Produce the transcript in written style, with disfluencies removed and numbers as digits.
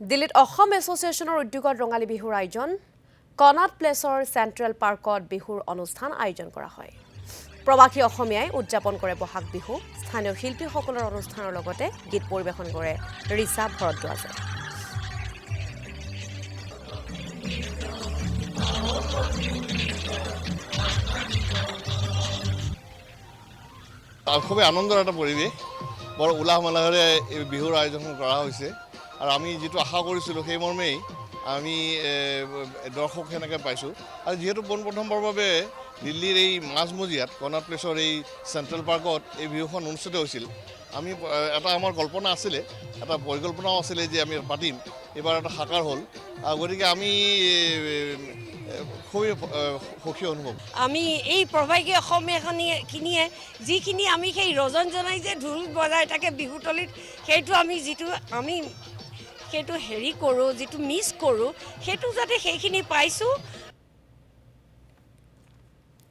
দিল্লীত অসম এছ'চিয়েশ্যনৰ উদ্যোগত ৰঙালী বিহুৰ আয়োজন কনাট প্লেচৰ চেণ্ট্ৰেল পাৰ্কত বিহুৰ অনুষ্ঠান আয়োজন কৰা হয়। প্ৰবাসী অসমীয়াই উদযাপন কৰে বহাগ বিহু। স্থানীয় শিল্পীসকলৰ অনুষ্ঠানৰ লগতে গীত পৰিৱেশন কৰে ৰিচা ভৰদ্বাজে। খুবই আনন্দৰ এটা পৰিৱেশ, বৰ উলাহ মালাহেৰে এই বিহুৰ আয়োজন কৰা হৈছে আৰু আমি যিটো আশা কৰিছিলোঁ সেই মৰ্মেই আমি দৰ্শক সেনেকৈ পাইছোঁ। আৰু যিহেতু পোনপ্ৰথমবাৰৰ বাবে দিল্লীৰ এই মাজমজিয়াত কনাট প্লেচৰ এই চেণ্ট্ৰেল পাৰ্কত এই বিহুখন অনুষ্ঠিত হৈছিল, আমি এটা আমাৰ কল্পনা আছিলে, এটা পৰিকল্পনাও আছিলে যে আমি পাতিম, এইবাৰ এটা সাকাৰ হ'ল। গতিকে আমি খুবেই সুখী অনুভৱ। আমি এই প্ৰবাসী অসমীয়াখিনিয়ে যিখিনি আমি সেই ৰজন জনাই যে ঢোল বজাই থাকে বিহুতলীত, সেইটো আমি সেইটো হেৰি কৰোঁ, যিটো মিছ কৰোঁ, সেইটো যাতে সেইখিনি পাইছোঁ